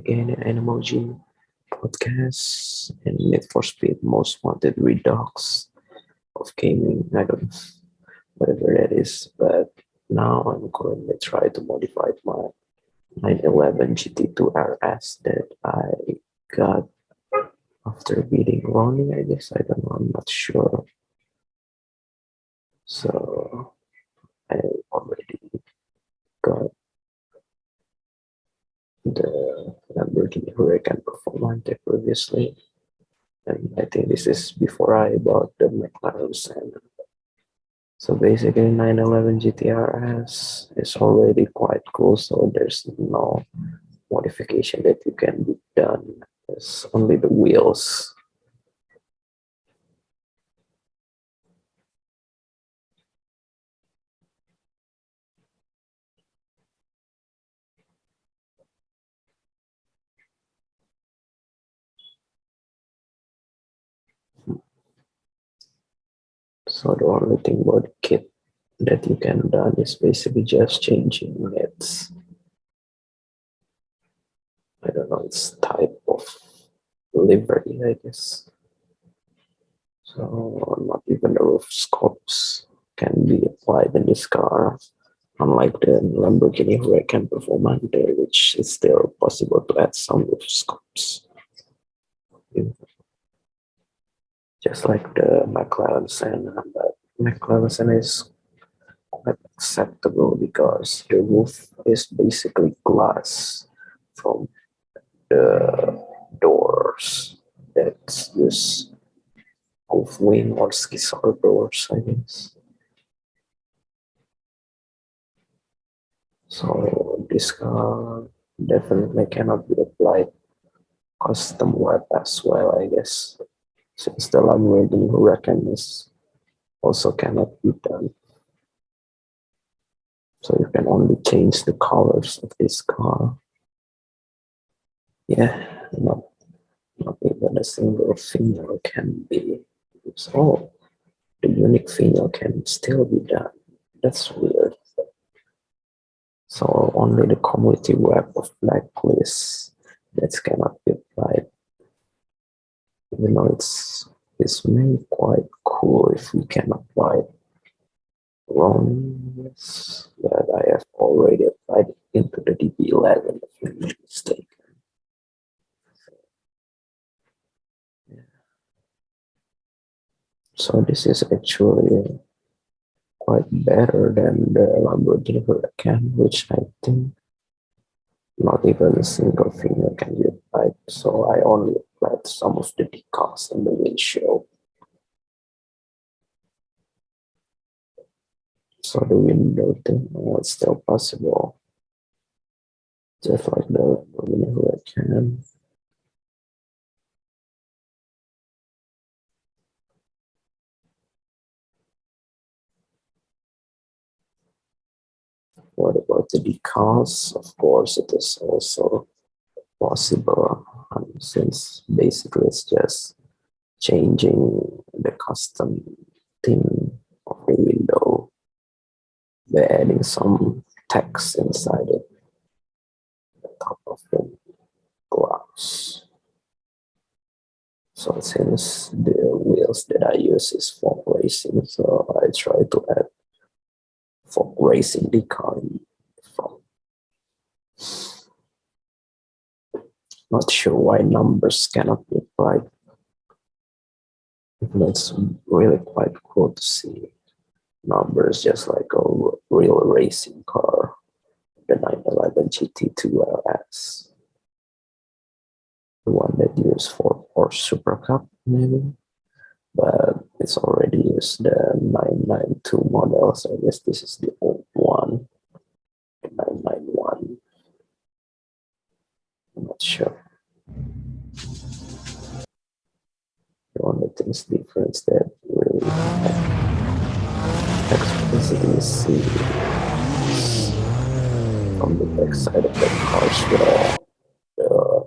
again in Animoji podcast and Need for Speed Most Wanted Redux of gaming. I don't know, whatever that is, but now I'm going to try to modify my 911 GT2 RS that I got after beating Ronnie, I guess. I don't know, I'm not sure. So I already got the Lamborghini Huracan Performante previously, and I think this is before I bought the McLaren Senna. So basically 911 GTRS is already quite cool, so there's no modification that you can be done. It's only the wheels. So the only thing about the kit that you can done is basically just changing its, I don't know, its type of livery, I guess. So not even the roof scopes can be applied in this car, unlike the Lamborghini Huracan Performante, which is still possible to add some roof scopes. Just like the McLaren Senna, but McLaren Senna is quite acceptable because the roof is basically glass from the doors that use Wolf wing or scissor doors, I guess. So this car definitely cannot be applied custom web as well, I guess, since the Lamborghini Huracan is also cannot be done. So you can only change the colors of this car. Yeah, not even a single female can be. So the unique female can still be done. That's weird. So only the community web of Blacklist that cannot be applied. Even though it's maybe quite cool if we can apply it wrongness, but I have already applied it into the DB11 if I'm not mistaken. So this is actually quite better than the Lamborghini Huracan, which I think not even a single finger can be applied. So I only applied some of the decals in the windshield. So the window thing was still possible, just like the Lamborghini Huracan. What about the decals? Of course, it is also possible, since basically it's just changing the custom theme of the window by adding some text inside it, the top of the glass. So since the wheels that I use is fog racing, so I try to add fog racing decal from. Not sure why numbers cannot be applied. It's really quite cool to see numbers just like a real racing car, the 911 GT2 RS, the one that used for Porsche Super Cup maybe, but it's already used the 992 model, so I guess this is the old one, the 991. I'm not sure. The only thing's difference that really explicitly see from the back side of the car's where the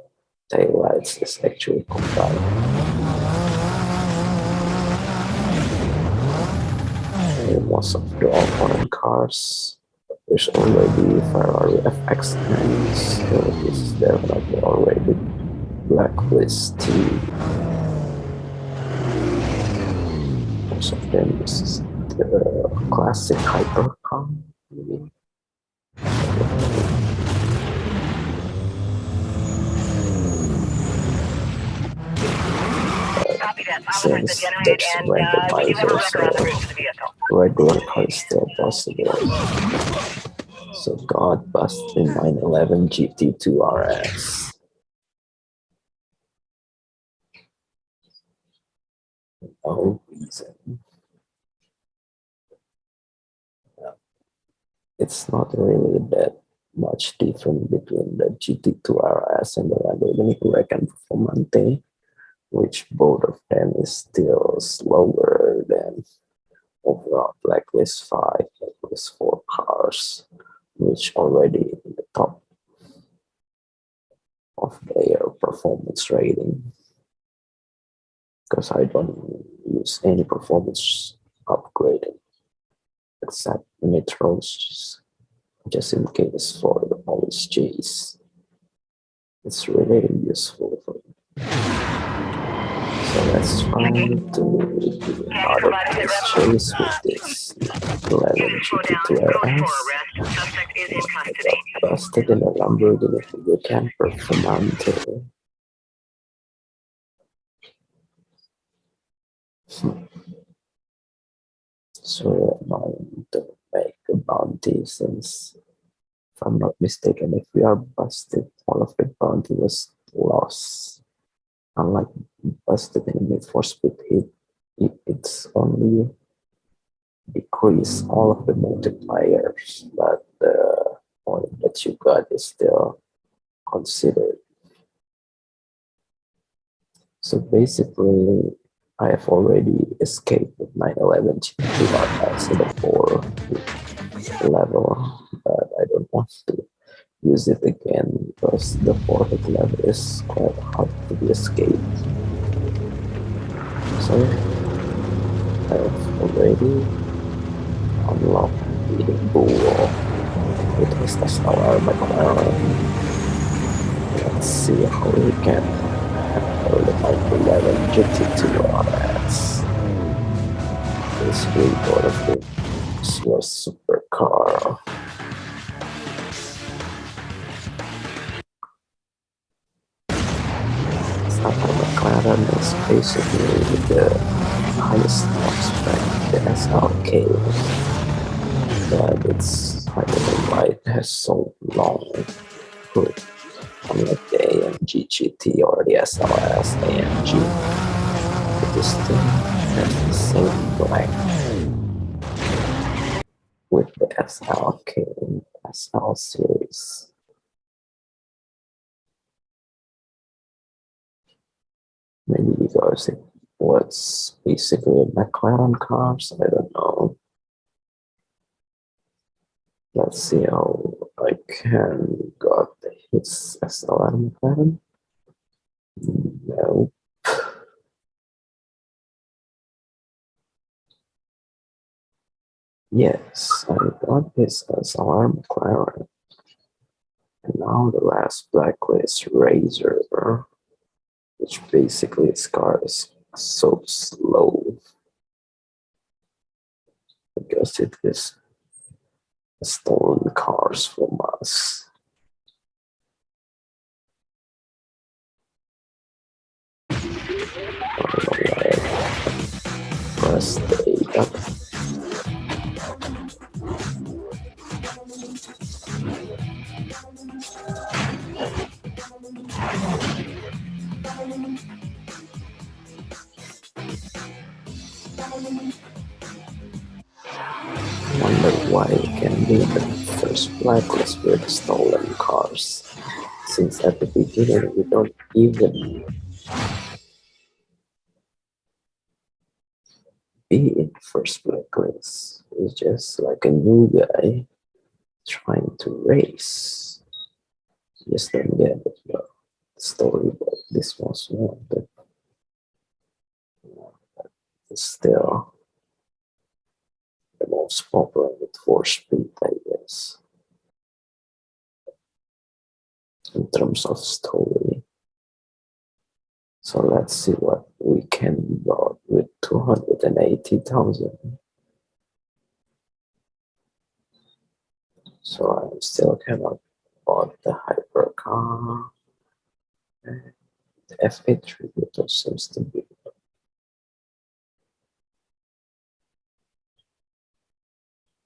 tail lights is actually combined. And most of the opponent cars There's already Ferrari FX10, so this is definitely already Blacklist T. Most of them is the classic hypercar, maybe. Since there's randomizer, so regular car is still possible. So God busted 911 GT2 RS. No reason. It's not really that much different between the GT2 RS and the Lamborghini Huracan Performante, which both of them is still slower than overall Blacklist 5, Blacklist 4 cars, which already in the top of their performance rating. Because I don't use any performance upgrading except nitros, just in case for the polish chase. It's really useful for me. So let's try to do another polish chase with this 11 GT2 RS. I got busted in a Lamborghini Huracan Performante. So annoying to make a bounty since, if I'm not mistaken, if we are busted, all of the bounty was lost. Unlike busted in Need for Speed Heat, it's only decrease all of the multipliers, but the point that you got is still considered. So basically, I have already escaped with 911 GT2 RS in the 4 level, but I don't want to use it again because the 4th level is quite hard to be escaped. So I have already unlocked the bull with his SLR McLaren. Let's see how we can handle the 911 GT2 RS. Basically, both of them was supercar. Santa McLaren is basically the highest spec, the SLK, but it's, I don't know why it has so long hood, unlike the AMG GT or the SLS AMG. It still has the same black with the SLK and SL series. Maybe because it was basically a McLaren cars, I don't know. Let's see how I can got his SLR McLaren. No. Yes, I got his SLR McLaren. And now the last Blacklist Razor, which basically its car is so slow because it is stolen cars from us. I don't know why I pressed the A button. I wonder why it can be the first Blacklist with stolen cars, since at the beginning we don't even be in the first Blacklist. It's just like a new guy trying to race. Just don't get the story, but this was one, but it's still the most popular with 4 speed, I guess. in terms of story. So let's see what we can build with 280,000. So I still cannot bought the hypercar. And the F8 tributor seems to be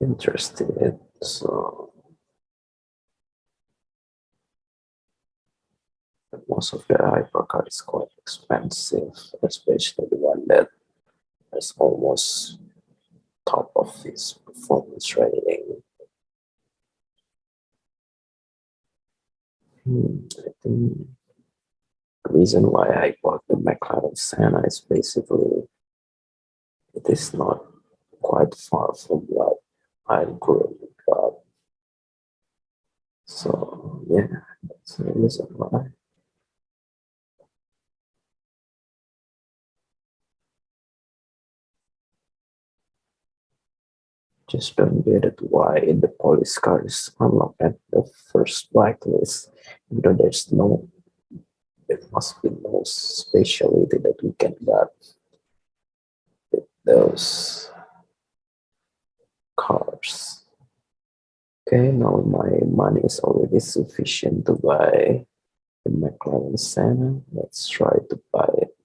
interested. So most of the hypercar is quite expensive, especially the one that is almost top of its performance rating. I think the reason why I bought the McLaren Senna is basically it is not quite far from what I'm currently got. So yeah, that's the reason why. Just don't get it why the police car is unlocked at the first blacklist. You know, there must be no specialty that we can get with those cars. Okay, now my money is already sufficient to buy the McLaren Senna. Let's try to buy it.